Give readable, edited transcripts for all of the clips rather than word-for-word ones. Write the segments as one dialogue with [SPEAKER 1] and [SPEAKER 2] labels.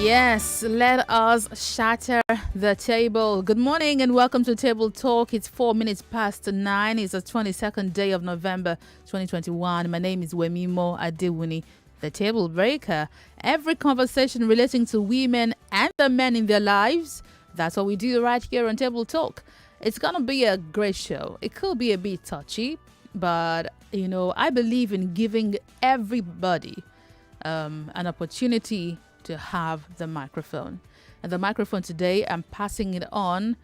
[SPEAKER 1] Yes, let us shatter the table. Good morning and welcome to Table Talk. It's 4 minutes past 9. It's the 22nd day of November 2021. My name is Wemimo Adewuni, the table breaker. Every conversation relating to women and the men in their lives, that's what we do right here on Table Talk. It's going to be a great show. It could be a bit touchy, but, I believe in giving everybody an opportunity to have the microphone. And the microphone today, I'm passing it on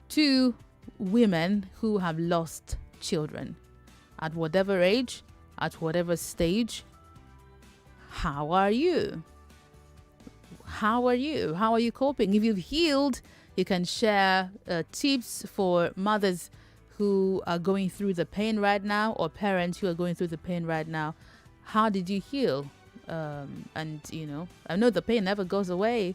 [SPEAKER 1] to women who have lost children at whatever age, at whatever stage. How are you? How are you? How are you coping? If you've healed, you can share tips for mothers who are going through the pain right now, or parents who are going through the pain right now. How did you heal? I know the pain never goes away,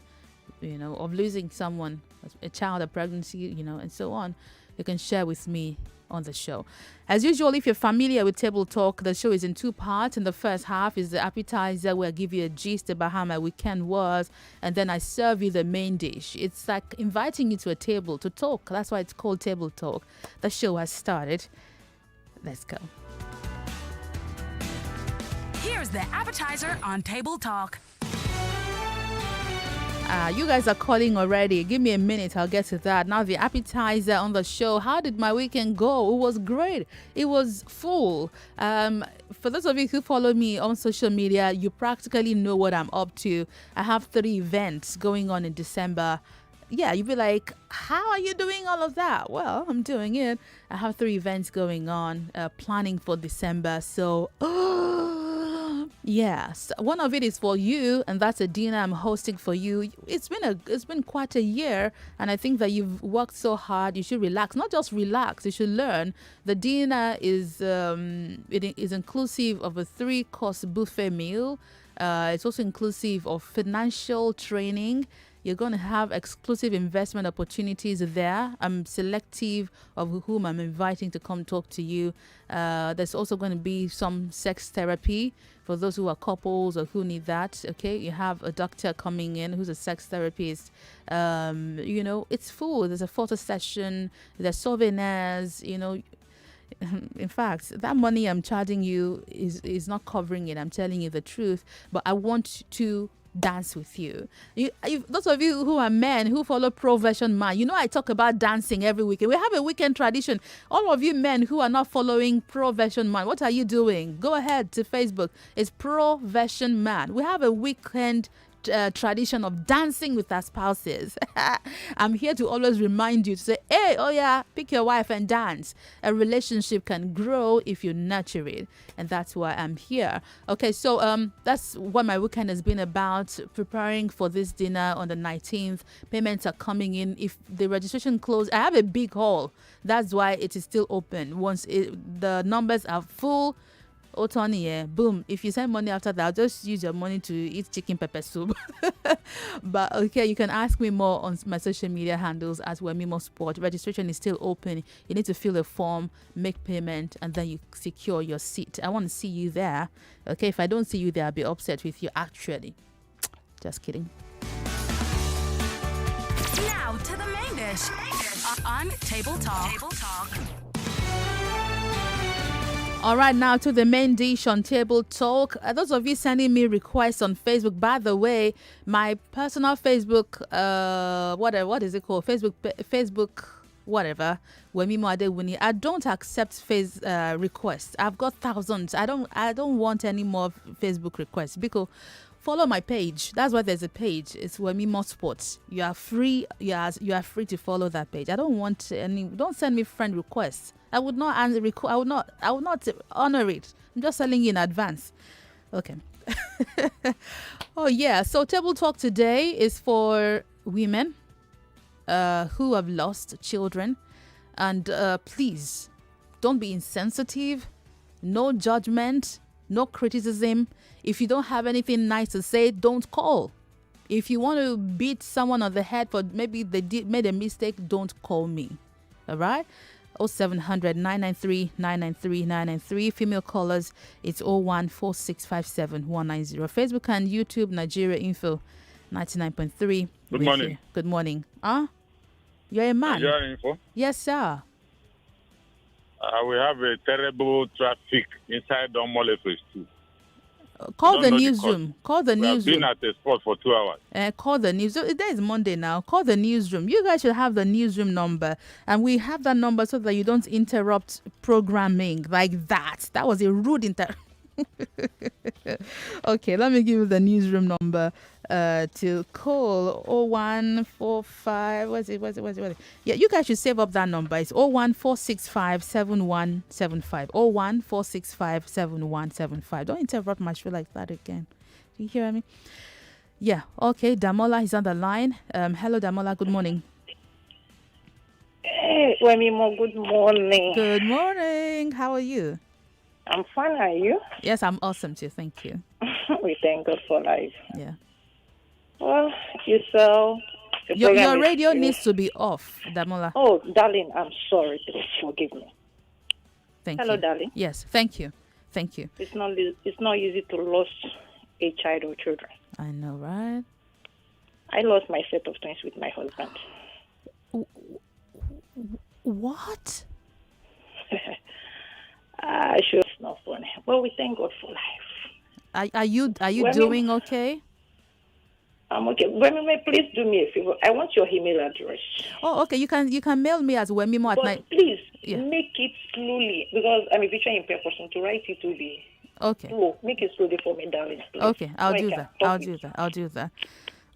[SPEAKER 1] of losing someone, a child, a pregnancy, and so on. You can share with me on the show. As usual, if you're familiar with Table Talk, the show is in two parts. In the first half is the appetizer, where I give you a gist about how my weekend was, and then I serve you the main dish. It's like inviting you to a table to talk. That's why it's called Table Talk. The show has started. Let's go.
[SPEAKER 2] Here's the appetizer on Table Talk.
[SPEAKER 1] You guys are calling already. Give me a minute. I'll get to that. Now, the appetizer on the show. How did my weekend go? It was great. It was full. For those of you who follow me on social media, you practically know what I'm up to. I have 3 events going on in December. Yeah, you'd be like, how are you doing all of that? Well, I'm doing it. I have 3 events going on, planning for December. So, yes, one of it is for you, and that's a dinner I'm hosting for you. It's been quite a year, and I think that you've worked so hard. You should relax. Not just relax, you should learn. The dinner is it is inclusive of a 3-course buffet meal. It's also inclusive of financial training. You're going to have exclusive investment opportunities there. I'm selective of whom I'm inviting to come talk to you. There's also going to be some sex therapy for those who are couples or who need that. Okay, you have a doctor coming in who's a sex therapist. It's full. There's a photo session. There's souvenirs. In fact, that money I'm charging you is not covering it. I'm telling you the truth. But I want to dance with you. Those of you who are men who follow Pro Version Man, I talk about dancing every weekend. We have a weekend tradition. All of you men who are not following Pro Version Man, what are you doing? Go ahead to Facebook. It's Pro Version Man. We have a weekend tradition of dancing with our spouses. I'm here to always remind you to say, hey, oh yeah, pick your wife and dance. A relationship can grow if you nurture it, and that's why I'm here. Okay, so that's what my weekend has been about, preparing for this dinner on the 19th. Payments are coming in. If the registration closed, I have a big hall. That's why it is still open. Once the numbers are full, Tony, boom. If you send money after that, I'll just use your money to eat chicken pepper soup. But okay, you can ask me more on my social media handles as Wemimo Sport. Registration is still open. You need to fill a form, make payment, and then you secure your seat. I want to see you there. Okay, if I don't see you there, I'll be upset with you, actually. Just kidding.
[SPEAKER 2] Now to the main dish on Table Talk.
[SPEAKER 1] All right, now to the main dish on Table Talk. Those of you sending me requests on Facebook, by the way, my personal Facebook, what is it called? Facebook, whatever, Wemimo Adewuni. I don't accept requests. I've got thousands. I don't want any more Facebook requests because follow my page. That's why there's a page. It's Wemimo Sports. You are free. You are free to follow that page. I don't want any. Don't send me friend requests. I would not answer. I would not honor it. I'm just telling you in advance. Okay. Oh yeah. So Table Talk today is for women who have lost children, and please don't be insensitive. No judgment. No criticism. If you don't have anything nice to say, don't call. If you want to beat someone on the head for maybe they made a mistake, don't call me. All right? 0700 993 993 993. Female callers, it's 014657 190. Facebook and YouTube, Nigeria Info. 99.3.
[SPEAKER 3] Good morning.
[SPEAKER 1] You. Good morning. You're a man.
[SPEAKER 3] Nigeria Info.
[SPEAKER 1] Yes, sir.
[SPEAKER 3] We have a terrible traffic inside Omole Phase 2.
[SPEAKER 1] Call the newsroom. Call the
[SPEAKER 3] We have
[SPEAKER 1] newsroom.
[SPEAKER 3] been at the spot for 2 hours.
[SPEAKER 1] Call the news. Today is Monday now. Call the newsroom. You guys should have the newsroom number. And we have that number so that you don't interrupt programming like that. That was a rude Okay, let me give you the newsroom number to call 0145. What's it? Yeah, you guys should save up that number. It's 01465 7175. 01465 7175. Don't interrupt my show like that again. Do you hear me? Yeah, okay. Damola is on the line. Hello, Damola. Good morning.
[SPEAKER 4] Hey, Wemimo, good morning.
[SPEAKER 1] Good morning. How are you?
[SPEAKER 4] I'm fine, are you?
[SPEAKER 1] Yes, I'm awesome too. Thank you.
[SPEAKER 4] We thank God for life.
[SPEAKER 1] Yeah.
[SPEAKER 4] Well, yourself.
[SPEAKER 1] Your radio needs to be off, Damola.
[SPEAKER 4] Oh, darling, I'm sorry. Please forgive me.
[SPEAKER 1] Hello,
[SPEAKER 4] darling.
[SPEAKER 1] Yes, thank you. Thank you.
[SPEAKER 4] It's not easy to lose a child or children.
[SPEAKER 1] I know, right?
[SPEAKER 4] I lost my set of twins with my husband.
[SPEAKER 1] What?
[SPEAKER 4] I sure it's not funny. Well, we thank God for life.
[SPEAKER 1] Are you doing okay?
[SPEAKER 4] I'm okay. Wemimo, please do me a favor. I want your email address.
[SPEAKER 1] Oh, okay. You can mail me as Wemimo at night.
[SPEAKER 4] Please make it slowly because I'm a teacher in person. To write it will be slow. Make it slowly for me, darling. Please.
[SPEAKER 1] Okay, I'll do that.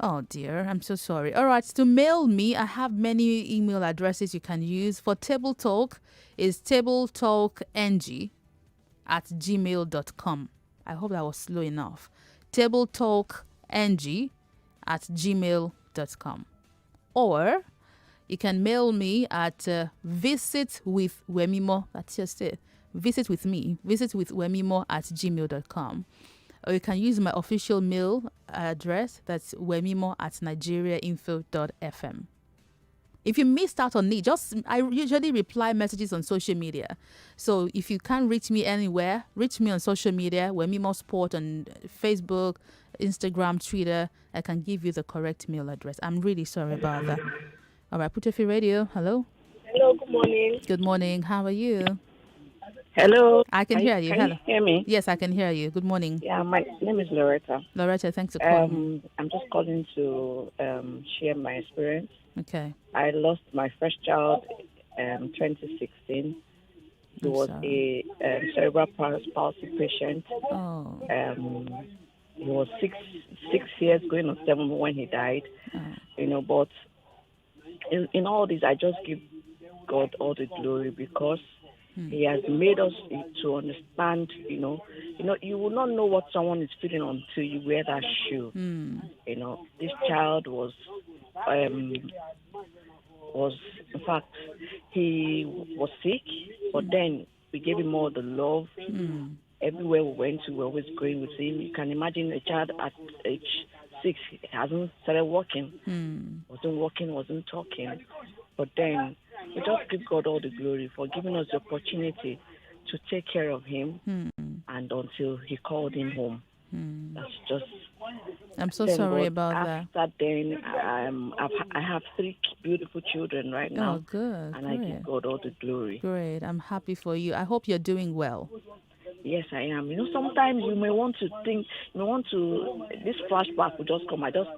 [SPEAKER 1] Oh dear, I'm so sorry. All right, to mail me, I have many email addresses you can use. For Table Talk, is tabletalkng@gmail.com. I hope that was slow enough. tabletalkng@gmail.com. Or you can mail me at visit with Wemimo. That's just it. Visit with Wemimo@gmail.com. Or you can use my official mail address. That's wemimo@nigeriainfo.fm. If you missed out on it, I usually reply messages on social media. So if you can't reach me anywhere, reach me on social media, Wemimo Sport on Facebook, Instagram, Twitter. I can give you the correct mail address. I'm really sorry about that. All right, Putefi Radio. Hello.
[SPEAKER 4] Hello, good morning.
[SPEAKER 1] Good morning. How are you?
[SPEAKER 4] Hello.
[SPEAKER 1] I can hear you.
[SPEAKER 4] Can you hear me?
[SPEAKER 1] Yes, I can hear you. Good morning.
[SPEAKER 4] Yeah, my name is Loretta.
[SPEAKER 1] Loretta, thanks for calling.
[SPEAKER 4] I'm just calling to share my experience.
[SPEAKER 1] Okay.
[SPEAKER 4] I lost my first child in 2016. He was a cerebral palsy patient.
[SPEAKER 1] Oh.
[SPEAKER 4] He was six years going on 7 when he died.
[SPEAKER 1] Oh.
[SPEAKER 4] But in all this, I just give God all the glory because He has made us to understand. You will not know what someone is feeling until you wear that shoe. This child was in fact, he was sick, but then we gave him all the love. Everywhere we went to, we were always going with him. You can imagine a child at age 6 hasn't started walking, wasn't talking. But then we just give God all the glory for giving us the opportunity to take care of him and until he called him home. That's just...
[SPEAKER 1] I'm so sorry about that.
[SPEAKER 4] After then, I have 3 beautiful children right now.
[SPEAKER 1] Oh, good.
[SPEAKER 4] And I give God all the glory.
[SPEAKER 1] Great. I'm happy for you. I hope you're doing well.
[SPEAKER 4] Yes, I am. Sometimes you may want to think, this flashback will just come. I just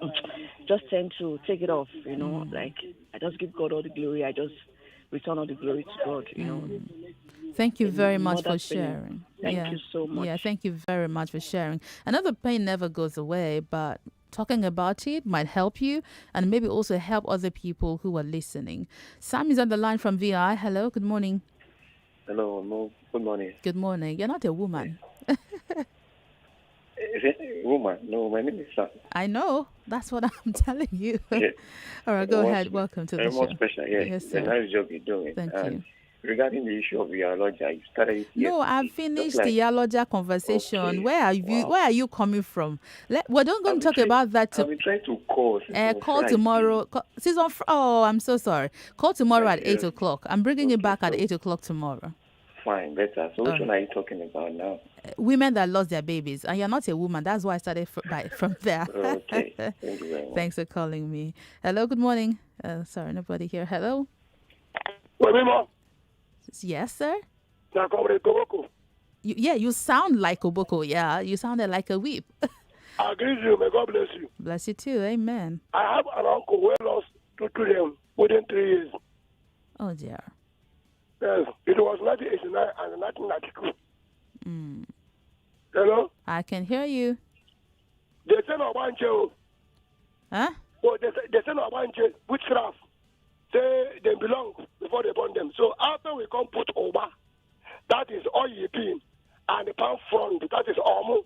[SPEAKER 4] tend to take it off, like I just give God all the glory. I just return all the glory to God,
[SPEAKER 1] Thank you very much for sharing.
[SPEAKER 4] Thank you so much.
[SPEAKER 1] Yeah, thank you very much for sharing. I know the pain never goes away, but talking about it might help you and maybe also help other people who are listening. Sam is on the line from VI. Hello, good morning.
[SPEAKER 5] Hello, good morning.
[SPEAKER 1] Good morning. You're not a woman.
[SPEAKER 5] Is it a woman? No, my name is Sam.
[SPEAKER 1] I know. That's what I'm telling you.
[SPEAKER 5] Yeah.
[SPEAKER 1] All right, go ahead. Welcome to the show.
[SPEAKER 5] Very much special. Yeah.
[SPEAKER 1] Yes, sir.
[SPEAKER 5] A nice job you're doing.
[SPEAKER 1] Thank you.
[SPEAKER 5] Regarding the issue of Yaloja, you started it yesterday.
[SPEAKER 1] No, I've finished the Yaloja conversation.
[SPEAKER 5] Okay.
[SPEAKER 1] Where are you coming from? We're not going to talk about that.
[SPEAKER 5] I've been trying to call.
[SPEAKER 1] Call tomorrow. I'm so sorry. Call tomorrow at 8 o'clock. I'm bringing it back at 8 o'clock tomorrow.
[SPEAKER 5] Fine, better. So which one are you talking about now?
[SPEAKER 1] Women that lost their babies, and you're not a woman. That's why I started from there.
[SPEAKER 5] Okay. Thank you very much.
[SPEAKER 1] Thanks for calling me. Hello, good morning. Sorry, nobody here. Hello.
[SPEAKER 6] Wemimo.
[SPEAKER 1] Yes, sir.
[SPEAKER 6] Na Comrade Koboko.
[SPEAKER 1] You sound like Oboko. Yeah, you sounded like a whip.
[SPEAKER 6] I agree with you. May God bless you.
[SPEAKER 1] Bless you too. Amen.
[SPEAKER 6] I have an uncle who lost two children within 3 years.
[SPEAKER 1] Oh dear.
[SPEAKER 6] Yes, it was 1989 and 1992. Hello?
[SPEAKER 1] I can hear you.
[SPEAKER 6] They send Obanche.
[SPEAKER 1] Huh?
[SPEAKER 6] So they send Obanche witchcraft. Say they belong before they burn them. So after we come put Oba, that is all Yipin, and the palm front, that is Omu.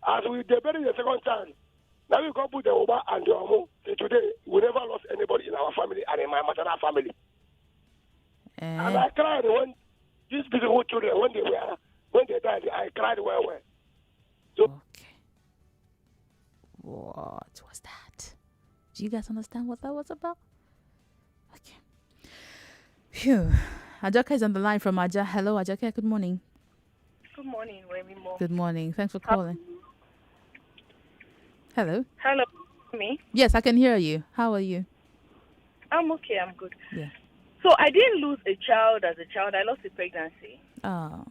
[SPEAKER 6] As we bury the second time, now we come put the Oba and the Omu. So today, we never lost anybody in our family and in my maternal family. And I cried when these beautiful children, when they died, I cried well. So,
[SPEAKER 1] okay. What was that? Do you guys understand what that was about? Okay. Phew. Ajaka is on the line from Aja. Hello, Ajaka. Good morning.
[SPEAKER 7] Good morning, Wemimo.
[SPEAKER 1] Good morning. Thanks for calling. Hello.
[SPEAKER 7] Hello, me?
[SPEAKER 1] Yes, I can hear you. How are you?
[SPEAKER 7] I'm okay, I'm good.
[SPEAKER 1] Yeah.
[SPEAKER 7] So I didn't lose a child as a child. I lost a pregnancy.
[SPEAKER 1] Oh.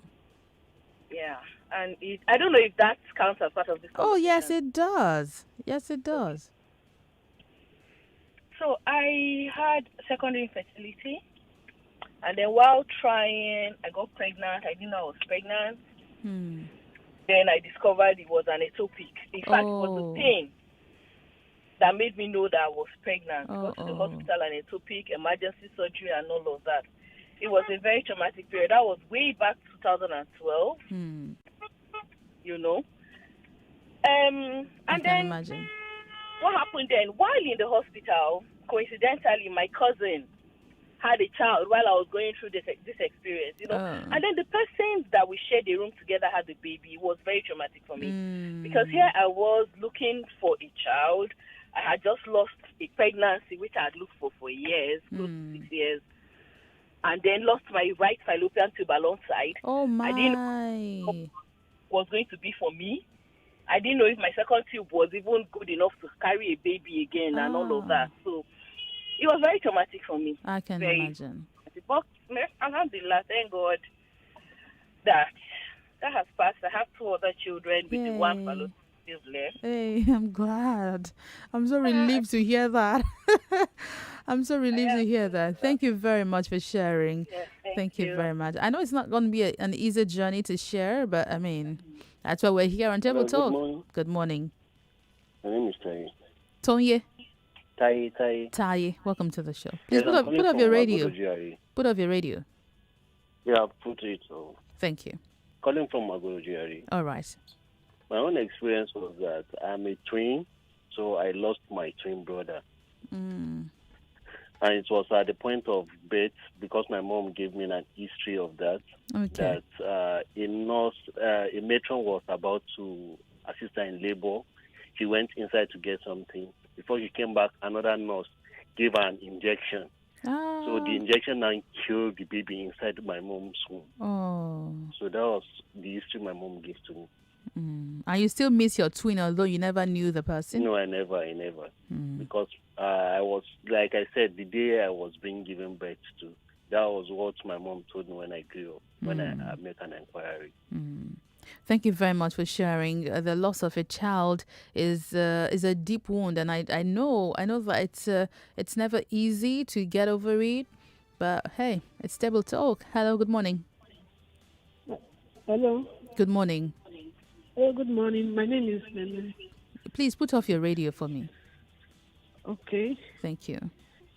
[SPEAKER 7] Yeah. And I don't know if that counts as part of this conversation.
[SPEAKER 1] Oh, yes, it does. Yes, it does.
[SPEAKER 7] So I had secondary infertility. And then while trying, I got pregnant. I didn't know I was pregnant. Then I discovered it was an ectopic. In fact, it was the pain that made me know that I was pregnant. Go to the hospital, and ectopic, emergency surgery, and all of that. It was a very traumatic period. That was way back 2012. You know. And
[SPEAKER 1] I
[SPEAKER 7] then
[SPEAKER 1] can imagine.
[SPEAKER 7] what happened then? While in the hospital, coincidentally, my cousin had a child while I was going through this experience, you know. And then the person that we shared the room together had the baby. It was very traumatic for me. Because here I was looking for a child. I had just lost a pregnancy, which I had looked for years, close to 6 years. And then lost my right fallopian tube alongside.
[SPEAKER 1] Oh, my.
[SPEAKER 7] I didn't know what was going to be for me. I didn't know if my second tube was even good enough to carry a baby again and all of that. So it was very traumatic for me.
[SPEAKER 1] I can imagine.
[SPEAKER 7] But alhamdulillah, thank God that has passed. I have 2 other children with the one fallopian tube left.
[SPEAKER 1] Hey, I'm glad. I'm so relieved to hear that. I'm so relieved to hear that. Thank you very much for sharing.
[SPEAKER 7] Yes,
[SPEAKER 1] thank you very much. I know it's not going to be an easy journey to share, but I mean, that's why we're here on Table Talk.
[SPEAKER 5] Good morning.
[SPEAKER 1] Good morning.
[SPEAKER 5] My name is Tai.
[SPEAKER 1] Tonye.
[SPEAKER 5] Tai.
[SPEAKER 1] Welcome to the show. Please
[SPEAKER 5] Yes,
[SPEAKER 1] put off your radio.
[SPEAKER 5] GRE.
[SPEAKER 1] Put off your radio.
[SPEAKER 5] Yeah, I've put it.
[SPEAKER 1] Thank you.
[SPEAKER 5] Calling from Agoro GRE.
[SPEAKER 1] All right.
[SPEAKER 5] My own experience was that I'm a twin, so I lost my twin brother. And it was at the point of birth, because my mom gave me an history of that,
[SPEAKER 1] Okay.
[SPEAKER 5] that a matron was about to assist her in labor. She went inside to get something. Before she came back, another nurse gave her an injection. So the injection now killed the baby inside my mom's womb.
[SPEAKER 1] Oh.
[SPEAKER 5] So that was the history my mom gave to me.
[SPEAKER 1] And you still miss your twin, although you never knew the person?
[SPEAKER 5] No, I never. Because I was, like I said, the day I was being given birth to, that was what my mom told me when I grew up, when I met an inquiry.
[SPEAKER 1] Thank you very much for sharing. The loss of a child is a deep wound, and I know that it's never easy to get over it. But hey, it's Table Talk. Hello, good morning.
[SPEAKER 8] Hello.
[SPEAKER 1] Good morning.
[SPEAKER 8] Oh, good morning. My name is Nene.
[SPEAKER 1] Please put off your radio for me.
[SPEAKER 8] Okay.
[SPEAKER 1] Thank you.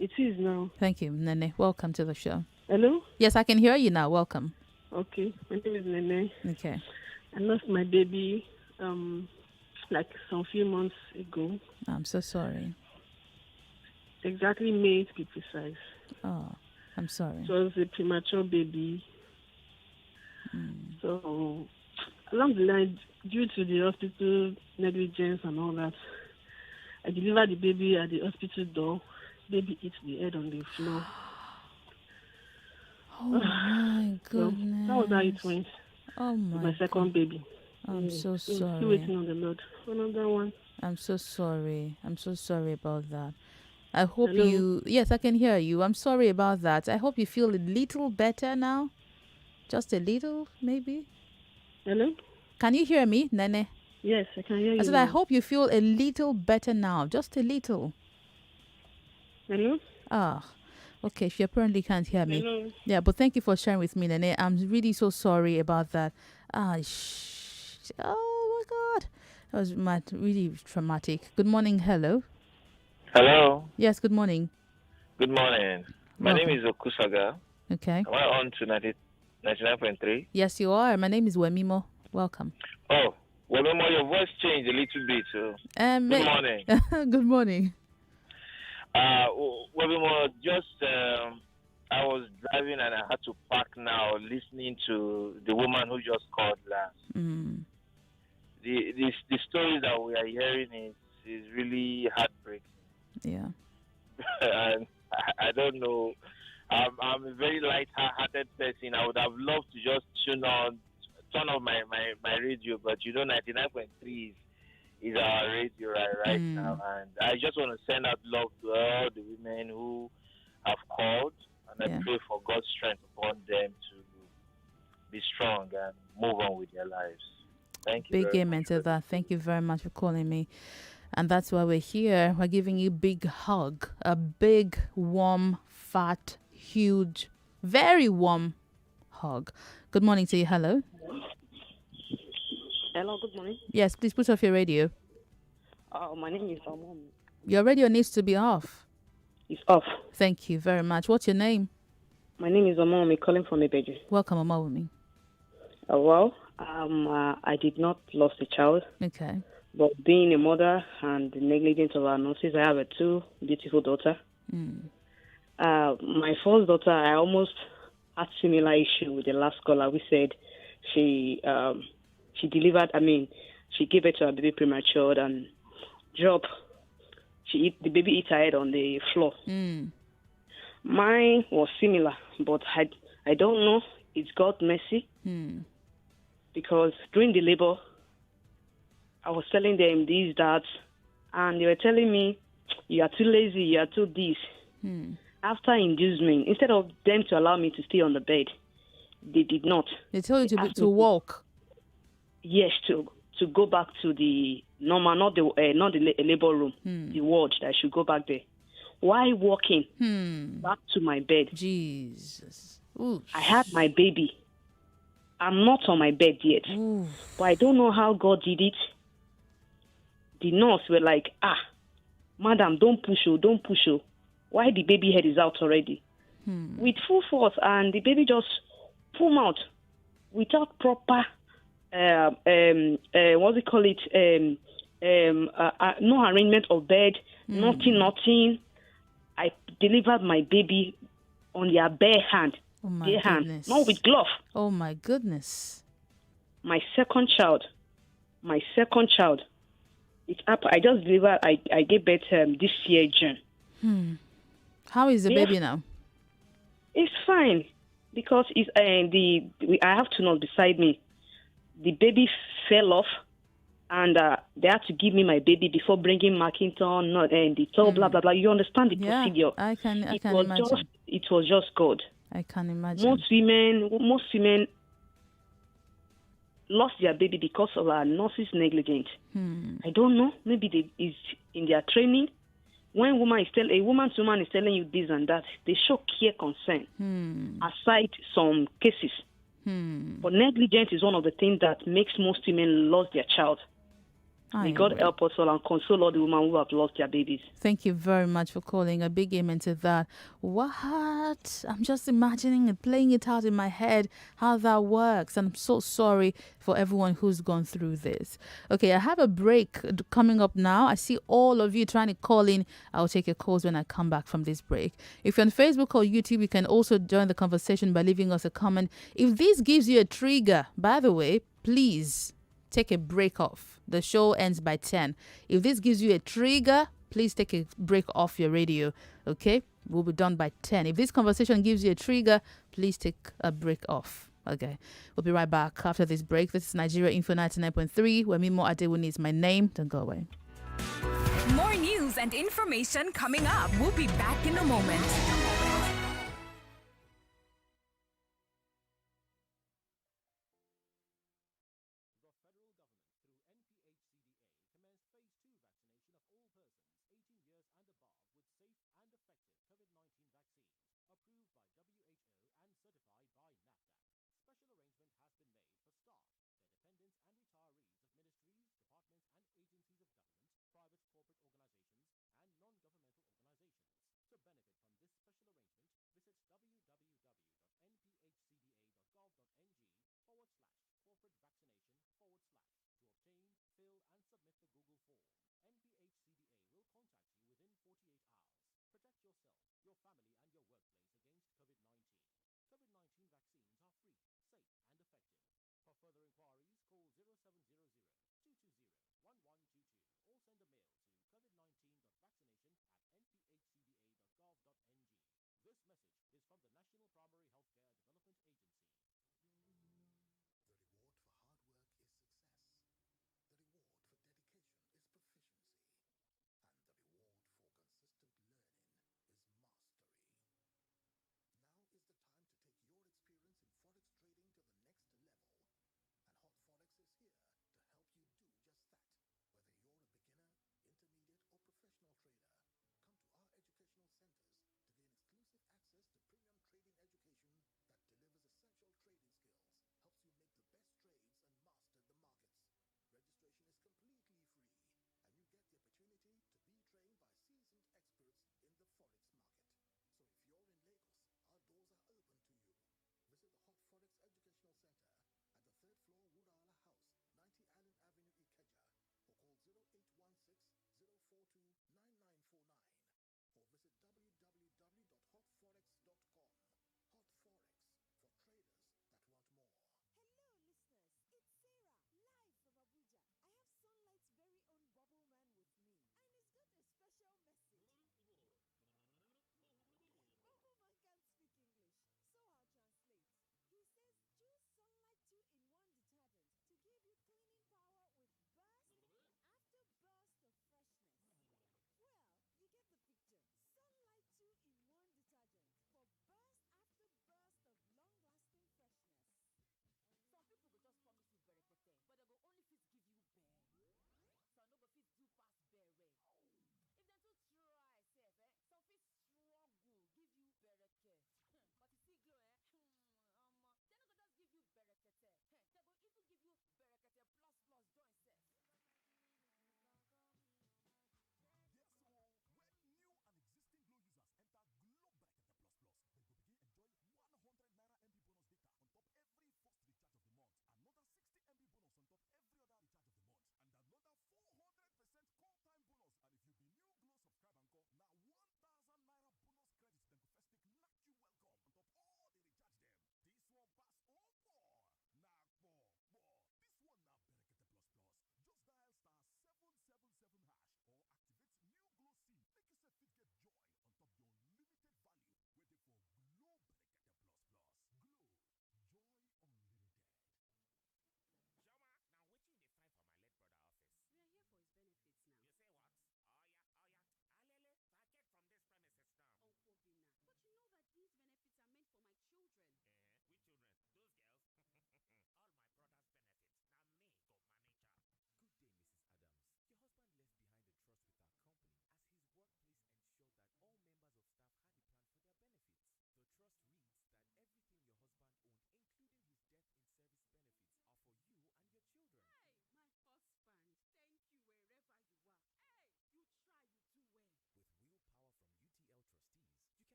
[SPEAKER 8] It is now.
[SPEAKER 1] Thank you, Nene. Welcome to the show.
[SPEAKER 8] Hello?
[SPEAKER 1] Yes, I can hear you now. Welcome.
[SPEAKER 8] Okay. My name is Nene.
[SPEAKER 1] Okay.
[SPEAKER 8] I lost my baby like some few months ago.
[SPEAKER 1] I'm so sorry.
[SPEAKER 8] Exactly May, to be precise.
[SPEAKER 1] Oh, I'm sorry.
[SPEAKER 8] It was a premature baby. So, along the line, due to the hospital negligence and all that, I delivered the baby at the hospital door. Baby hit the head on the floor.
[SPEAKER 1] Oh my
[SPEAKER 8] So
[SPEAKER 1] goodness.
[SPEAKER 8] that was how it went.
[SPEAKER 1] Oh
[SPEAKER 8] My second baby.
[SPEAKER 1] I'm so
[SPEAKER 8] Still
[SPEAKER 1] sorry.
[SPEAKER 8] waiting on the Lord for another one.
[SPEAKER 1] I'm so sorry. I'm so sorry about that. I hope
[SPEAKER 8] Hello?
[SPEAKER 1] you... Yes, I can hear you. I'm sorry about that. I hope you feel a little better now. Just a little, maybe.
[SPEAKER 8] Hello?
[SPEAKER 1] Can you hear me, Nene?
[SPEAKER 8] Yes, I can hear you
[SPEAKER 1] I said, I
[SPEAKER 8] now.
[SPEAKER 1] hope you feel a little better now. Just a little.
[SPEAKER 8] Hello?
[SPEAKER 1] Ah, okay. She apparently can't hear me.
[SPEAKER 8] Hello?
[SPEAKER 1] Yeah, but thank you for sharing with me, Nene. I'm really so sorry about that. Oh my God. That was really traumatic. Good morning. Hello.
[SPEAKER 9] Hello.
[SPEAKER 1] Yes, good morning.
[SPEAKER 9] Good morning. My
[SPEAKER 1] Welcome.
[SPEAKER 9] name is Okusaga.
[SPEAKER 1] Okay.
[SPEAKER 9] Am I on to 99.3?
[SPEAKER 1] Yes, you are. My name is Wemimo. Welcome.
[SPEAKER 9] Oh, well, your voice changed a little bit. So. Good morning.
[SPEAKER 1] Good morning.
[SPEAKER 9] Well, I was driving and I had to park now, listening to the woman who just called last.
[SPEAKER 1] Mm.
[SPEAKER 9] The story that we are hearing is really heartbreaking.
[SPEAKER 1] Yeah.
[SPEAKER 9] And I don't know. I'm a very light-hearted person. I would have loved to just turn on my radio, but 99.3 is our radio right now. And I just want to send out love to all the women who have called, and I pray for God's strength upon them to be strong and move on with their lives. Thank you.
[SPEAKER 1] Big amen to that. Thank you very much for calling me. And that's why we're here. We're giving you a big hug, a big, warm, fat, huge, very warm hug. Good morning to you. Hello.
[SPEAKER 4] Hello, good morning.
[SPEAKER 1] Yes, please put off your radio.
[SPEAKER 4] My name is Omom.
[SPEAKER 1] Your radio needs to be off.
[SPEAKER 4] It's off.
[SPEAKER 1] Thank you very much. What's your name?
[SPEAKER 4] My name is Omom, calling from Ibeji.
[SPEAKER 1] Welcome, Omawumi.
[SPEAKER 4] I did not lose a child.
[SPEAKER 1] Okay.
[SPEAKER 4] But being a mother and the negligence of our nurses, I have two beautiful daughters. My first daughter, I almost had similar issue with the last caller. We said she delivered. She gave birth to her baby premature and dropped. The baby hit her head on the floor. Mine was similar, but I don't know. It's God's mercy. Because during the labor, I was telling them this, that, and they were telling me, you are too lazy, you are too this. After inducement, instead of them to allow me to stay on the bed, they did not.
[SPEAKER 1] They told you to walk.
[SPEAKER 4] Yes, to go back to the normal, not the labor room, the ward. That I should go back there. Why walking back to my bed?
[SPEAKER 1] Jesus. Oof.
[SPEAKER 4] I had my baby. I'm not on my bed yet, but I don't know how God did it. The nurse were like, madam, don't push her, don't push her. Why the baby head is out already? With full force, and the baby just pulled out without proper, no arrangement of bed, nothing. I delivered my baby on their bare hand.
[SPEAKER 1] Oh my
[SPEAKER 4] goodness.
[SPEAKER 1] Hand,
[SPEAKER 4] not with glove.
[SPEAKER 1] Oh my goodness.
[SPEAKER 4] My second child. It's up. I just delivered. I gave birth this year, June.
[SPEAKER 1] How is the baby now?
[SPEAKER 4] It's fine because I have two nurses beside me. The baby fell off, and they had to give me my baby before bringing Markington and the toe, blah blah blah. You understand the procedure?
[SPEAKER 1] I can imagine.
[SPEAKER 4] It was just God.
[SPEAKER 1] I can imagine.
[SPEAKER 4] Most women lost their baby because of our nurses' negligence. I don't know. Maybe it's in their training. When a woman's woman is telling you this and that, they show care concern. Aside some cases. But negligence is one of the things that makes most women lose their child. May God help us all and console all the women who have lost their babies.
[SPEAKER 1] Thank you very much for calling. A big amen to that. What? I'm just imagining and playing it out in my head how that works. And I'm so sorry for everyone who's gone through this. Okay, I have a break coming up now. I see all of you trying to call in. I'll take your calls when I come back from this break. If you're on Facebook or YouTube, you can also join the conversation by leaving us a comment. If this gives you a trigger, by the way, please take a break off. The show ends by 10. If this gives you a trigger, please take a break off your radio, okay? We'll be done by 10. If this conversation gives you a trigger, please take a break off. Okay. We'll be right back after this break. This is Nigeria Info 99.3, where Wemimo Adewuni is my name. Don't go away.
[SPEAKER 2] More news and information coming up. We'll be back in a moment.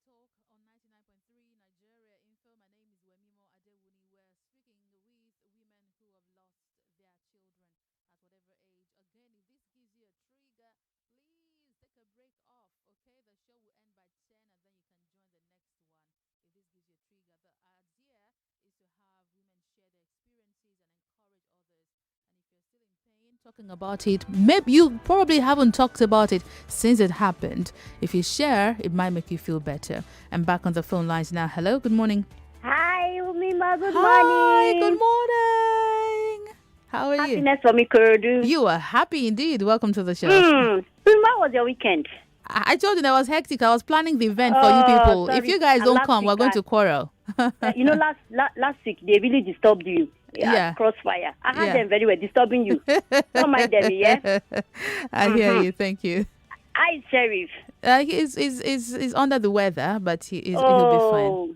[SPEAKER 1] Talk on 99.3 Nigeria Info. My name is Wemimo Adewuni. We're speaking with women who have lost their children at whatever age. Again, if this gives you a trigger, please take a break off. Okay, the show will end by 10 and then you can join the next one. If this gives you a trigger, the idea is to have women share their experiences and encourage others. And if you're still in pain, talking about it, maybe you probably haven't talked about it since it happened. If you share, it might make you feel better. I'm back on the phone lines now. Hello, good morning.
[SPEAKER 10] Hi, Umima, good
[SPEAKER 1] Hi,
[SPEAKER 10] morning.
[SPEAKER 1] good morning. How are you?
[SPEAKER 10] Happiness for me, Kurdu.
[SPEAKER 1] You are happy indeed. Welcome to the show.
[SPEAKER 10] How was your weekend?
[SPEAKER 1] I told you that was hectic. I was planning the event for you people.
[SPEAKER 10] Sorry.
[SPEAKER 1] If you guys don't come, we're going to quarrel.
[SPEAKER 10] Last week they really disturbed you.
[SPEAKER 1] Yeah.
[SPEAKER 10] Crossfire. I had them very well disturbing you. Don't mind them, yeah?
[SPEAKER 1] I hear you. Thank you.
[SPEAKER 10] Hi, Sheriff.
[SPEAKER 1] He's under the weather, but he'll be fine.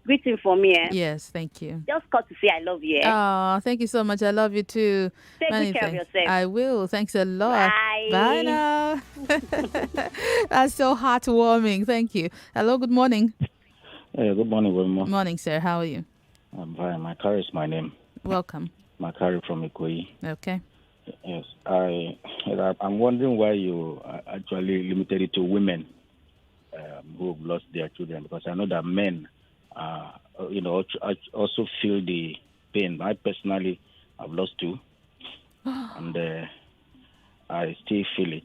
[SPEAKER 10] Greeting for me, eh?
[SPEAKER 1] Yes, thank you.
[SPEAKER 10] Just called to say I love you, eh?
[SPEAKER 1] Oh, thank you so much. I love you too.
[SPEAKER 10] Take good care of yourself.
[SPEAKER 1] I will. Thanks a lot.
[SPEAKER 10] Bye.
[SPEAKER 1] Bye now. That's so heartwarming. Thank you. Hello, good morning.
[SPEAKER 11] Hey, good morning, Wilma.
[SPEAKER 1] Morning, sir. How are you?
[SPEAKER 11] I'm fine. Makari is my name.
[SPEAKER 1] Welcome.
[SPEAKER 11] Makari from Ikoyi.
[SPEAKER 1] Okay.
[SPEAKER 11] Yes. I'm wondering why you actually limited it to women who have lost their children, because I know that men also feel the pain. I personally have lost two, and I still feel it.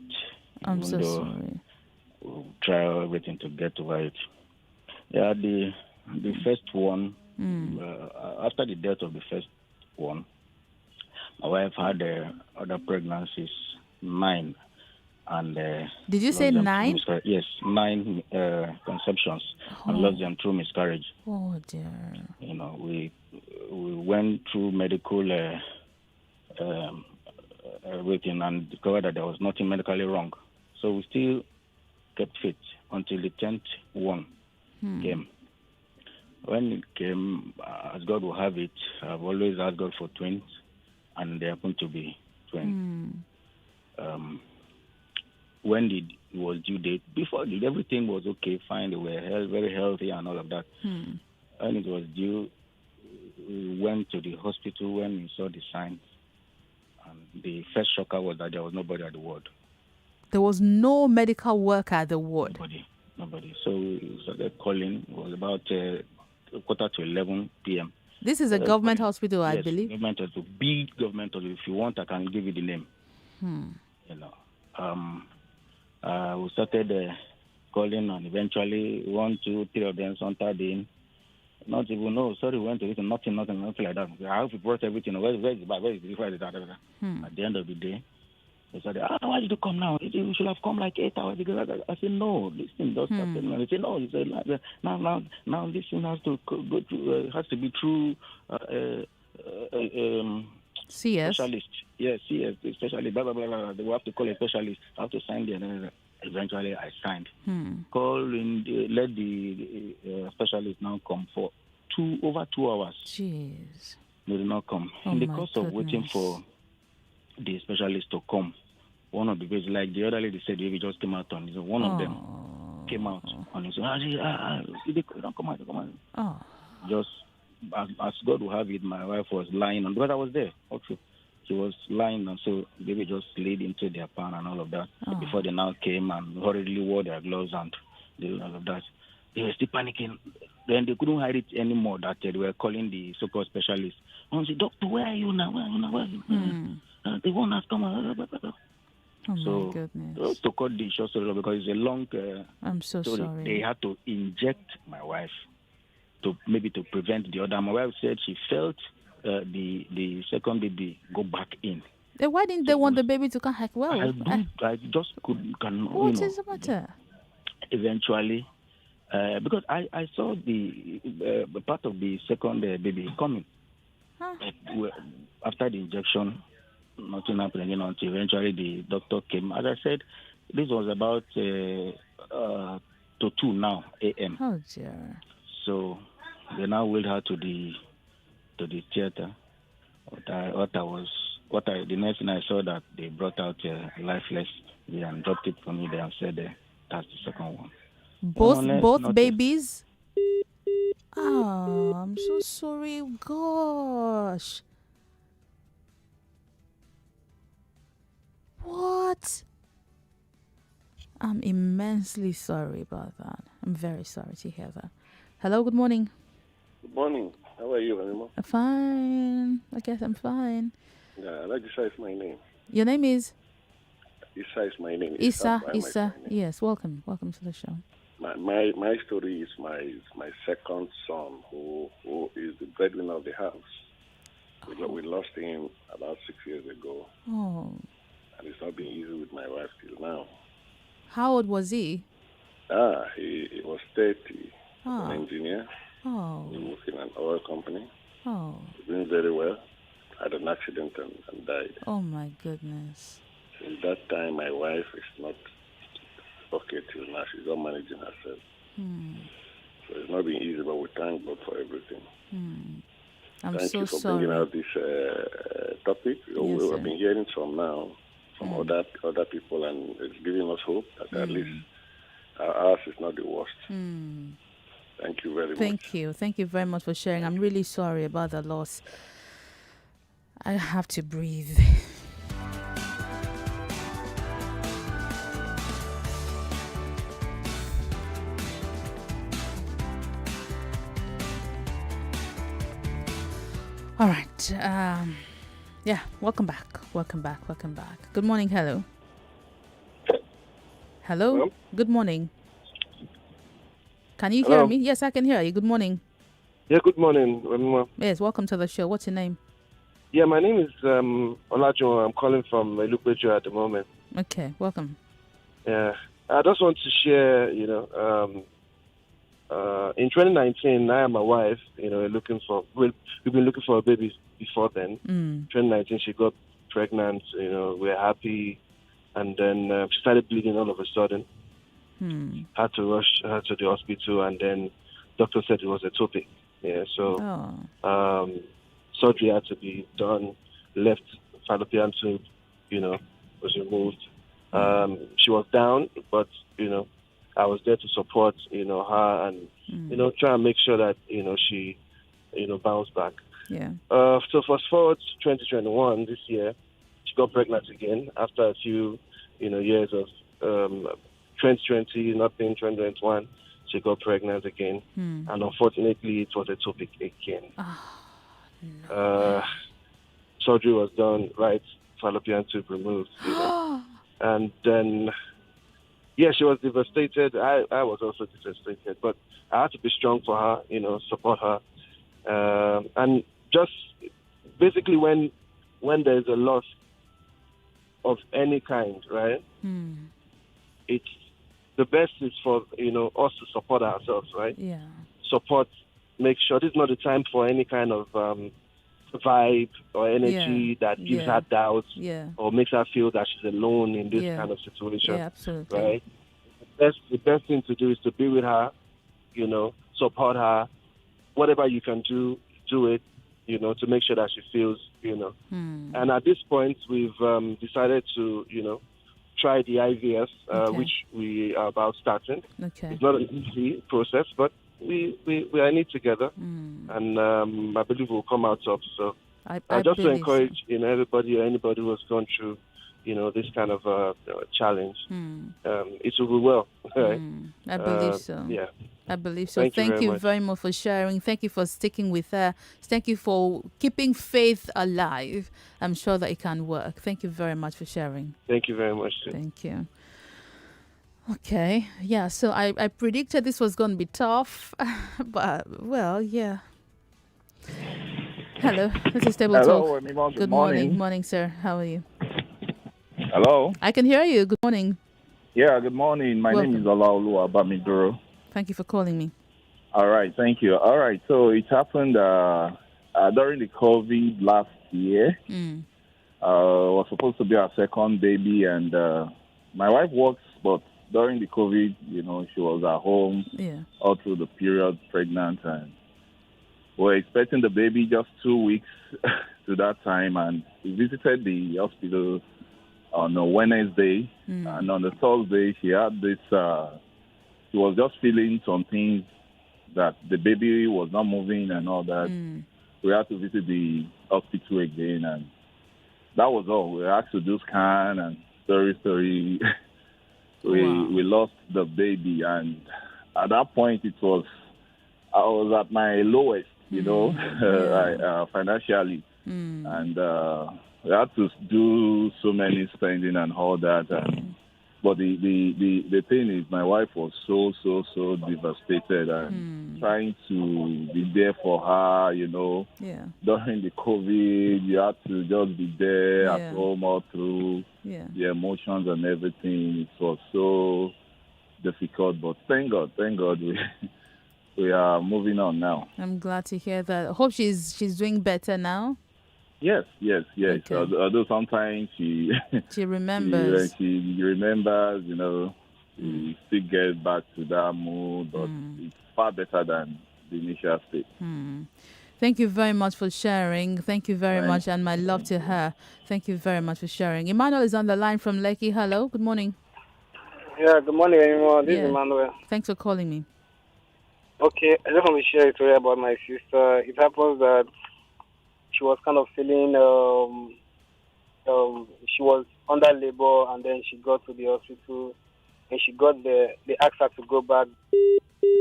[SPEAKER 1] I'm so sorry.
[SPEAKER 11] We'll try everything to get over it. Yeah, the first one, after the death of the first one, my wife had other pregnancies, 9. And
[SPEAKER 1] did you say 9?
[SPEAKER 11] Yes, 9 conceptions, and lost them through miscarriage.
[SPEAKER 1] Oh dear.
[SPEAKER 11] You know, we went through medical everything and discovered that there was nothing medically wrong. So we still kept fit until the 10th one came. When it came, as God will have it, I've always asked God for twins, and they happen to be twins. When it was due date, before everything was okay, fine, they were very healthy and all of that. When it was due, we went to the hospital when we saw the signs, and the first shocker was that there was nobody at the ward.
[SPEAKER 1] There was no medical worker at the ward?
[SPEAKER 11] Nobody. So we started calling. It was about 11:15 p.m.
[SPEAKER 1] This is a government hospital, I
[SPEAKER 11] yes,
[SPEAKER 1] believe?
[SPEAKER 11] Government hospital, big government hospital. If you want, I can give you the name. You know. We started calling, and eventually 1, 2, 3 of them entered in. Not even, no, sorry, we went to it, nothing like that. I hope we brought everything. Where is the bag? Where is the At the end of the day, they said, why did you come now? You should have come like 8 hours ago. I said, no, this thing just happened. They said, no. He said, now this thing has to go through, has to be through
[SPEAKER 1] CS.
[SPEAKER 11] Specialist. Yes, CS, specialist, blah, blah, blah, blah. They will have to call a specialist. I have to sign the eventually I signed. Let the specialist now come for over 2 hours.
[SPEAKER 1] Jeez.
[SPEAKER 11] They did not come. In the course of waiting for the specialist to come, one of the babies, like the other lady said, the baby just came out on his own. One of them came out on his own. Don't come out. Just as God will have it, my wife was lying on, because I was there. Okay. She was lying, and so the baby just slid into their pan and all of that. Before they now came and hurriedly wore their gloves and did all of that. They were still panicking. Then they couldn't hide it anymore that they were calling the so-called specialist. And said, doctor, where are you now? The one has come.
[SPEAKER 1] My goodness.
[SPEAKER 11] To cut the short story because it's a long
[SPEAKER 1] I'm so
[SPEAKER 11] story.
[SPEAKER 1] sorry.
[SPEAKER 11] They had to inject my wife to prevent the other. My wife said she felt the second baby go back in.
[SPEAKER 1] Why didn't they want the baby to come back? Well,
[SPEAKER 11] I just couldn't.
[SPEAKER 1] What is the matter?
[SPEAKER 11] Eventually, because I saw the part of the second baby coming. After the injection, nothing happened until eventually the doctor came. As I said, this was about to 2 now a.m.
[SPEAKER 1] Oh dear.
[SPEAKER 11] So they now wheeled her to the theater. The next thing I saw that they brought out lifeless and dropped it for me there and said that's the second one.
[SPEAKER 1] Both babies? Oh, I'm so sorry. Gosh. What? I'm immensely sorry about that. I'm very sorry to hear that. Hello, good morning.
[SPEAKER 12] Good morning. How are you, Wemimo?
[SPEAKER 1] Fine. I guess I'm fine.
[SPEAKER 12] Yeah, I like Isa is my name.
[SPEAKER 1] Your name is?
[SPEAKER 12] Isa is my name.
[SPEAKER 1] Isa. Yes, welcome. Welcome to the show.
[SPEAKER 12] My story is my second son who is the breadwinner of the house. We lost him about 6 years ago.
[SPEAKER 1] Oh.
[SPEAKER 12] And it's not been easy with my wife till now.
[SPEAKER 1] How old was he?
[SPEAKER 12] He was 30. An engineer.
[SPEAKER 1] Oh.
[SPEAKER 12] He worked in an oil company.
[SPEAKER 1] Oh.
[SPEAKER 12] He's doing very well. Had an accident and died.
[SPEAKER 1] Oh my goodness.
[SPEAKER 12] Since that time, my wife is not okay till now. She's not managing herself. So it's not been easy, but we thank God for everything. Thank you for bringing out this topic.
[SPEAKER 1] Yes,
[SPEAKER 12] I've been hearing from other people, and it's giving us hope that at least ours is not the worst. Thank you very much.
[SPEAKER 1] Thank you very much for sharing. I'm really sorry about the loss. I have to breathe. All right. Welcome back. Good morning. Hello. Hello. Good morning. Can you hear me? Yes, I can hear you. Good morning.
[SPEAKER 13] Yeah, good morning, Wemimo.
[SPEAKER 1] Yes, welcome to the show. What's your name?
[SPEAKER 13] Yeah, my name is Olajuwon. I'm calling from Elupeju at the moment.
[SPEAKER 1] Okay, welcome.
[SPEAKER 13] Yeah, I just want to share, in 2019, I and my wife, we've been looking for a baby before then. 2019, she got pregnant, we're happy, and then she started bleeding all of a sudden. Had to rush her to the hospital, and then doctor said it was ectopic. Yeah, so surgery had to be done. Left fallopian tube, was removed. She was down, but I was there to support her and try and make sure that she bounced back.
[SPEAKER 1] Yeah.
[SPEAKER 13] So fast forward to 2021, this year, she got pregnant again after a few years of 2020, nothing. 2021, she got pregnant again, and unfortunately, it was ectopic again. Surgery was done, right fallopian tube removed, and then she was devastated. I was also devastated, but I had to be strong for her, support her, and just basically when there's a loss of any kind, right? It's the best is for us to support ourselves, right?
[SPEAKER 1] Yeah.
[SPEAKER 13] Support. Make sure this is not the time for any kind of vibe or energy that gives her doubts or makes her feel that she's alone in this kind of situation.
[SPEAKER 1] Yeah, absolutely.
[SPEAKER 13] Right? The best thing to do is to be with her, support her. Whatever you can do it, to make sure that she feels, And at this point, we've decided to, try the IVF, which we are about starting.
[SPEAKER 1] Okay.
[SPEAKER 13] It's not an easy process, but we are in it together, and I believe we'll come out top. So I just to encourage everybody or anybody who has gone through this kind of challenge, it will be well. Right?
[SPEAKER 1] I believe so.
[SPEAKER 13] Yeah.
[SPEAKER 1] I believe so. Thank you very much for sharing. Thank you for sticking with her. Thank you for keeping faith alive. I'm sure that it can work. Thank you very much for sharing.
[SPEAKER 13] Thank you very much, too.
[SPEAKER 1] Thank you. Okay. Yeah, so I predicted this was going to be tough, but, well, yeah. Hello, this is Table Talk.
[SPEAKER 14] Wemimo,
[SPEAKER 1] good morning. Morning, sir. How are you?
[SPEAKER 14] Hello?
[SPEAKER 1] I can hear you. Good morning.
[SPEAKER 14] Yeah, good morning. My name is Olaoluwa Bamiduro.
[SPEAKER 1] Thank you for calling me.
[SPEAKER 14] All right, thank you. All right, so it happened during the COVID last year. Was supposed to be our second baby, and my wife works, but during the COVID, she was at home all through the period, pregnant, and we're expecting the baby just 2 weeks to that time, and we visited the hospital on a Wednesday, and on the Thursday, she had this she was just feeling some things that the baby was not moving and all that. We had to visit the hospital again, and that was all. We had to do scan and story. We lost the baby, and at that point I was at my lowest, financially, and we had to do so many spending and all that. But the thing is, my wife was so devastated, and trying to be there for her, during the COVID, you had to just be there at home all through the emotions and everything. It was so difficult, but thank God we are moving on now.
[SPEAKER 1] I'm glad to hear that. I hope she's doing better now.
[SPEAKER 14] Yes.
[SPEAKER 1] Okay.
[SPEAKER 14] Although sometimes she
[SPEAKER 1] remembers.
[SPEAKER 14] She remembers, she still gets back to that mood, but it's far better than the initial state.
[SPEAKER 1] Thank you very much for sharing. Thank you very much, and my love to her. Thank you very much for sharing. Emmanuel is on the line from Lekki. Hello, good morning.
[SPEAKER 15] Yeah, good morning, everyone. This is Emmanuel.
[SPEAKER 1] Thanks for calling me.
[SPEAKER 15] Okay, I just want to share a story about my sister. It happens that she was kind of feeling, she was under labor, and then she got to the hospital, and she got they asked her to go back.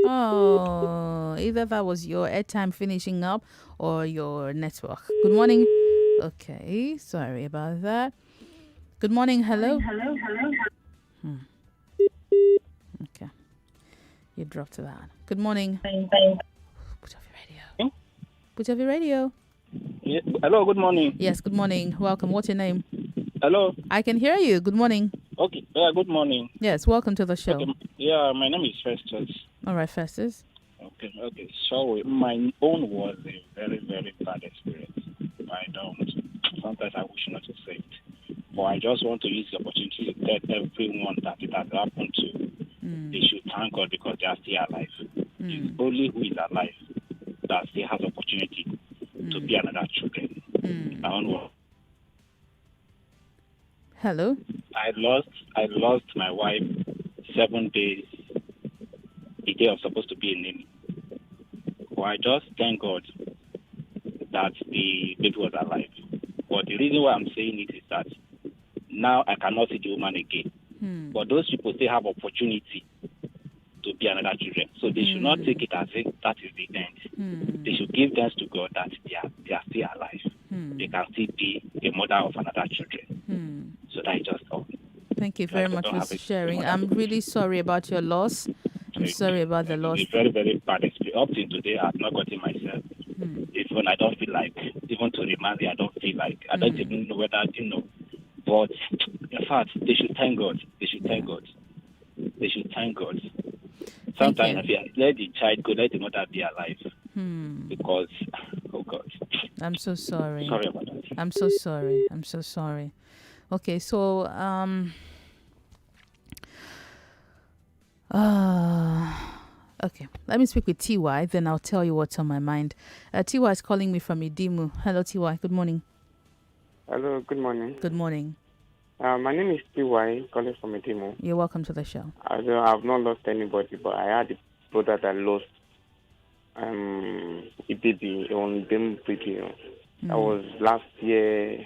[SPEAKER 1] Oh, either that was your airtime finishing up or your network. Good morning. Okay, sorry about that. Good morning. Hello. Okay, you dropped that. Good morning. Put off your radio. Put off your radio.
[SPEAKER 16] Yeah. Hello, good morning.
[SPEAKER 1] Yes, good morning. Welcome. What's your name?
[SPEAKER 16] Hello.
[SPEAKER 1] I can hear you. Good morning.
[SPEAKER 16] Okay. Yeah, good morning.
[SPEAKER 1] Yes, welcome to the show.
[SPEAKER 16] Okay. Yeah, my name is Festus.
[SPEAKER 1] All right, Festus.
[SPEAKER 16] Okay. So my own was a very, very bad experience. Sometimes I wish not to say it. But I just want to use the opportunity to tell everyone that it has happened to. They should thank God because they are still alive. It's only who is alive that still has opportunity to be another children. I don't know.
[SPEAKER 1] Hello.
[SPEAKER 16] I lost my wife 7 days the day I was supposed to be in Nini. Well, I just thank God that the baby was alive. But the reason why I'm saying it is that now I cannot see the woman again. But those people still have opportunity to be another children. So they should not take it as if that is the end. They should give thanks to God that they are still alive. They can still be a mother of another children. So that is just all.
[SPEAKER 1] Thank you very much for sharing. I'm really sorry about your loss. I'm sorry about the loss.
[SPEAKER 16] It's very, very bad experience. Up till today, I've not gotten myself. Even I don't feel like, even to remarry, I don't feel like, I don't even know whether, But in fact, they should thank God. They should thank God. They should thank God. Sometimes I feel, let the child go, let the mother be alive. Because, oh God.
[SPEAKER 1] I'm so sorry.
[SPEAKER 16] Sorry about that.
[SPEAKER 1] I'm so sorry. I'm so sorry. Okay, so okay, let me speak with TY, then I'll tell you what's on my mind. TY is calling me from Idimu. Hello, TY. Good morning.
[SPEAKER 17] Hello, good morning.
[SPEAKER 1] Good morning.
[SPEAKER 17] My name is TY, calling from Idimu.
[SPEAKER 1] You're welcome to the show.
[SPEAKER 17] I've not lost anybody, but I had a brother that lost a baby on them baby. That was last year,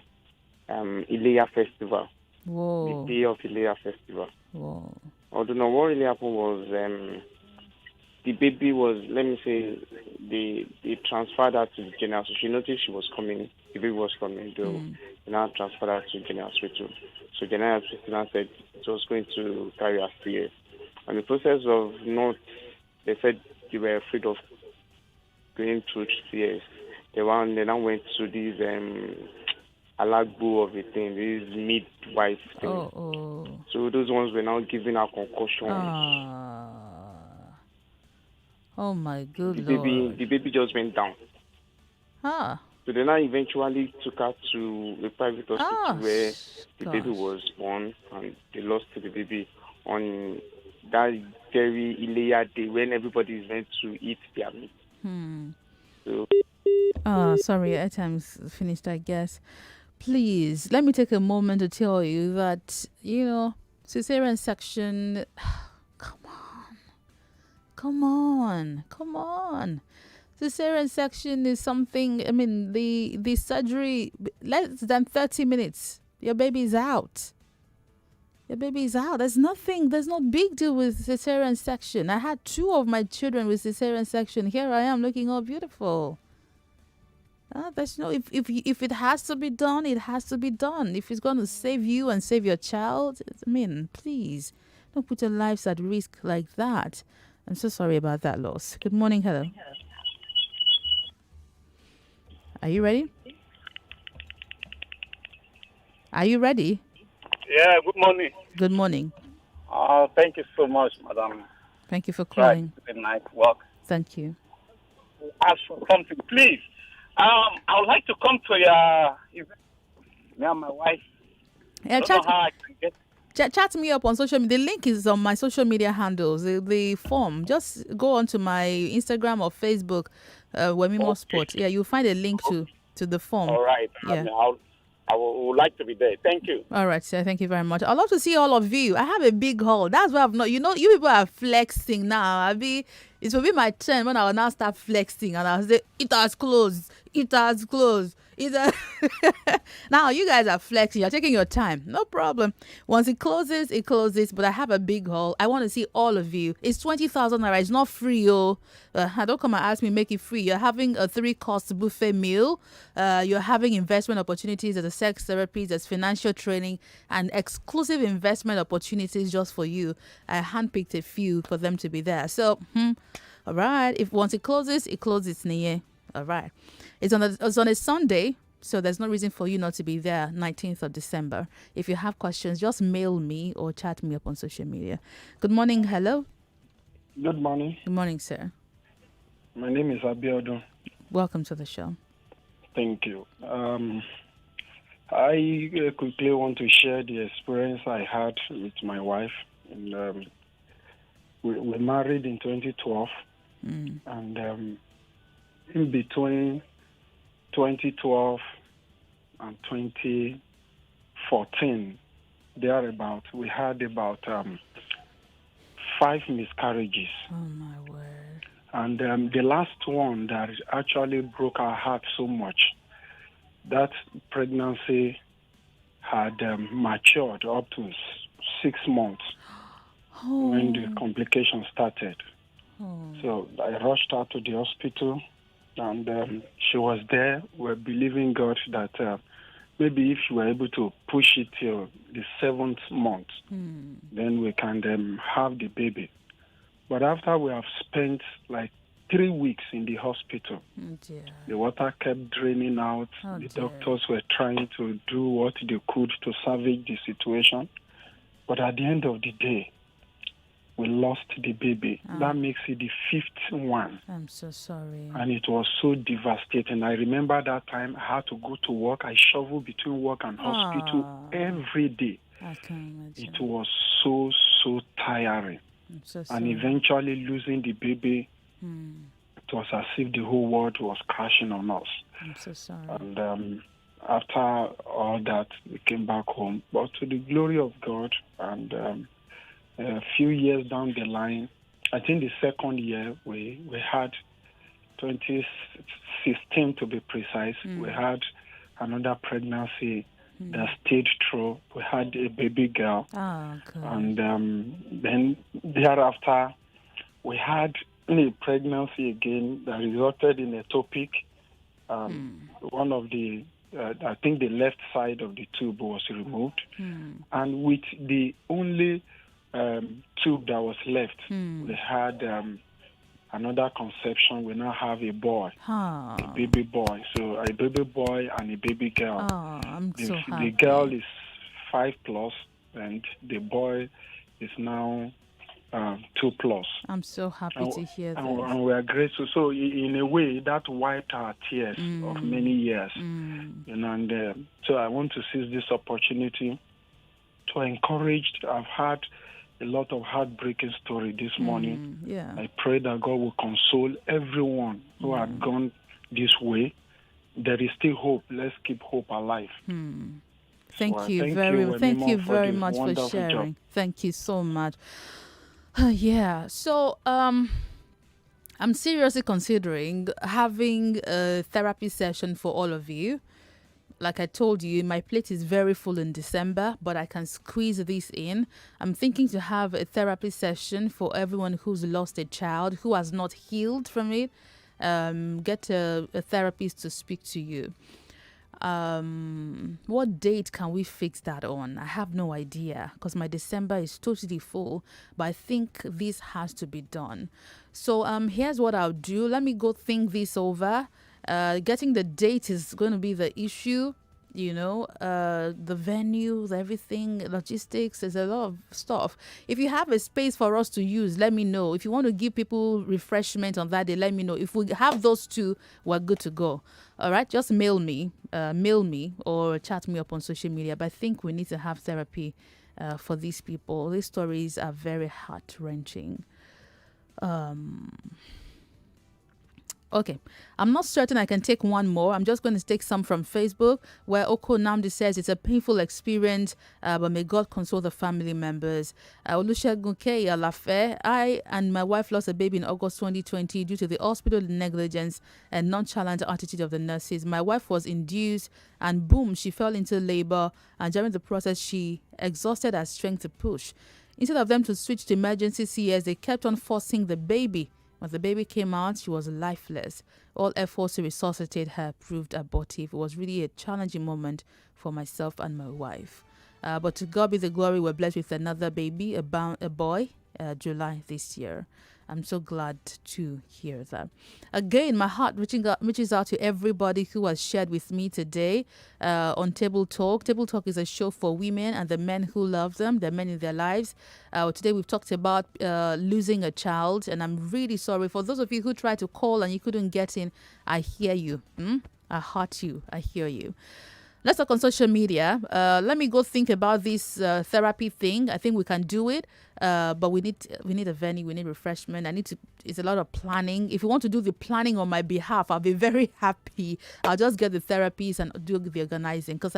[SPEAKER 17] Ilea Festival.
[SPEAKER 1] Whoa.
[SPEAKER 17] The day of Ilea Festival.
[SPEAKER 1] Whoa.
[SPEAKER 17] I don't know what really happened was the baby was, let me say, they transferred her to the general. So she noticed she was coming. The baby was coming. They now transferred her to general hospital. So general hospital said it was going to carry her CS. And the process of they said they were afraid of going through CS. They now went to these alagbo of a thing, this midwife thing. So those ones were now giving her concussions.
[SPEAKER 1] Oh my good Lord.
[SPEAKER 17] The baby just went down. So they now eventually took her to a private hospital where the baby was born, and they lost the baby on that very Ilea day when everybody is meant to eat their meat. So,
[SPEAKER 1] sorry, airtime's finished, I guess. Please, let me take a moment to tell you that, cesarean section, come on. Come on. Cesarean section is something, I mean, the surgery, less than 30 minutes, your baby's out. There's no big deal with cesarean section. I had 2 of my children with cesarean section. Here I am looking all beautiful. There's no, if it has to be done, it has to be done. If it's going to save you and save your child, I mean, please don't put your lives at risk like that. I'm so sorry about that loss. Good morning. Hello. Are you ready?
[SPEAKER 18] Yeah, good morning.
[SPEAKER 1] Good morning.
[SPEAKER 18] Thank you so much, madam.
[SPEAKER 1] Thank you for calling.
[SPEAKER 18] Good night work.
[SPEAKER 1] Thank you.
[SPEAKER 18] Ask for something, please. I would like to come to your event. Me and my wife.
[SPEAKER 1] Yeah, chat me up on social media. The link is on my social media handles. The form. Just go onto my Instagram or Facebook, Wemimo Sport. Yeah, you'll find a link to the form.
[SPEAKER 18] All right.
[SPEAKER 1] Yeah.
[SPEAKER 18] I would like to be there. Thank you.
[SPEAKER 1] All right, sir. Thank you very much. I'd love to see all of you. I have a big hall. That's why I've not. You people are flexing now. It will be my turn when I will now start flexing and I'll say, it has closed. Now you guys are flexing. You're taking your time. No problem. Once it closes, it closes. But I have a big hall. I want to see all of you. It's 20,000 naira. It's not free, don't come and ask me make it free. You're having a 3-course buffet meal. You're having investment opportunities. There's a sex therapy. There's financial training and exclusive investment opportunities just for you. I handpicked a few for them to be there. So, all right. If once it closes, Niye. All right. It's on a Sunday, so there's no reason for you not to be there 19th of December. If you have questions, just mail me or chat me up on social media. Good morning. Hello.
[SPEAKER 19] Good morning.
[SPEAKER 1] Good morning, sir.
[SPEAKER 19] My name is Abiodun.
[SPEAKER 1] Welcome to the show.
[SPEAKER 19] Thank you. I quickly want to share the experience I had with my wife. And, we married in 2012. And in between 2012 and 2014, thereabout, we had about 5 miscarriages.
[SPEAKER 1] Oh, my word.
[SPEAKER 19] And the last one that actually broke our heart so much, that pregnancy had matured up to 6 months when the complications started. So I rushed her to the hospital, and she was there. We're believing God that maybe if we were able to push it till the 7th month, then we can have the baby. But after we have spent like 3 weeks in the hospital, the water kept draining out. The doctors were trying to do what they could to salvage the situation. But at the end of the day, we lost the baby. That makes it the 5th one.
[SPEAKER 1] I'm so sorry.
[SPEAKER 19] And it was so devastating. I remember that time I had to go to work. I shoveled between work and hospital every day.
[SPEAKER 1] I can imagine.
[SPEAKER 19] It was so tiring.
[SPEAKER 1] I'm so
[SPEAKER 19] and eventually losing the baby, it was as if the whole world was crashing on us.
[SPEAKER 1] I'm so sorry.
[SPEAKER 19] And after all that, we came back home. But to the glory of God, and a few years down the line, I think the second year, we had 2016 to be precise, we had another pregnancy that stayed through. We had a baby girl.
[SPEAKER 1] Oh, good.
[SPEAKER 19] And then thereafter, we had a pregnancy again that resulted in ectopic. One of the, I think the left side of the tube was removed. And with the only tube that was left, we had another conception. We now have a boy, a baby boy. So a baby boy and a baby girl.
[SPEAKER 1] Oh, I'm so happy.
[SPEAKER 19] The girl is 5+, and the boy is now 2+.
[SPEAKER 1] I'm so happy to hear that.
[SPEAKER 19] And we are grateful. So in a way, that wiped our tears of many years. You know, and so I want to seize this opportunity to encourage. I've had a lot of heartbreaking story this morning. I pray that God will console everyone who had gone this way. There is still hope. Let's keep hope alive.
[SPEAKER 1] Thank you very much for sharing.
[SPEAKER 19] Job.
[SPEAKER 1] Thank you so much. So I'm seriously considering having a therapy session for all of you. Like I told you, my plate is very full in December, but I can squeeze this in. I'm thinking to have a therapy session for everyone who's lost a child, who has not healed from it. Get a therapist to speak to you. What date can we fix that on? I have no idea because my December is totally full, but I think this has to be done. So here's what I'll do. Let me go think this over. Getting the date is going to be the issue. The venue, everything, logistics, there's a lot of stuff. If you have a space for us to use, let me know. If you want to give people refreshment on that day, let me know. If we have those two, we're good to go. All right, just mail me or chat me up on social media. But I think we need to have therapy for these people. These stories are very heart-wrenching. Okay, I'm not certain I can take one more. I'm just going to take some from Facebook, where Oko Namdi says it's a painful experience, but may God console the family members. Olusegun K. Alafe, I and my wife lost a baby in August 2020 due to the hospital negligence and nonchalant attitude of the nurses. My wife was induced and boom, she fell into labor, and during the process, she exhausted her strength to push. Instead of them to switch to emergency CS, they kept on forcing the baby. When the baby came out, she was lifeless. All efforts to resuscitate her proved abortive. It was really a challenging moment for myself and my wife. But to God be the glory, we're blessed with another baby, a boy, July this year. I'm so glad to hear that. Again, my heart reaches out to everybody who has shared with me today on Table Talk. Table Talk is a show for women and the men who love them, the men in their lives. Today we've talked about losing a child, and I'm really sorry for those of you who tried to call and you couldn't get in. I hear you. I heart you. I hear you. Let's talk on social media. Let me go think about this therapy thing. I think we can do it, but we need a venue. We need refreshment. It's a lot of planning. If you want to do the planning on my behalf, I'll be very happy. I'll just get the therapies and do the organizing because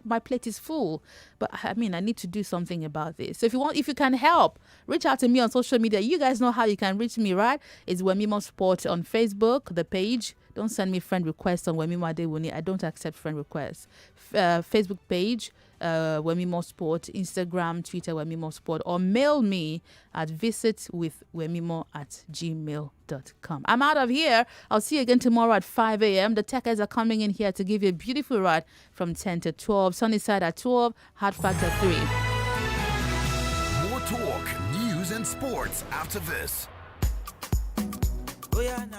[SPEAKER 1] my plate is full. But I need to do something about this. So if you can help, reach out to me on social media. You guys know how you can reach me, right? It's Wemimo Sport on Facebook, the page. Don't send me friend requests on Wemimo Adewuni. I don't accept friend requests. Facebook page, Wemimo Sport, Instagram, Twitter, Wemimo Sport, or mail me at visitwithwemimo@gmail.com. I'm out of here. I'll see you again tomorrow at 5 a.m. The techers are coming in here to give you a beautiful ride from 10 to 12. Sunnyside at 12, Hard Factor 3.
[SPEAKER 20] More talk, news, and sports after this.
[SPEAKER 21] Oh, yeah, nah.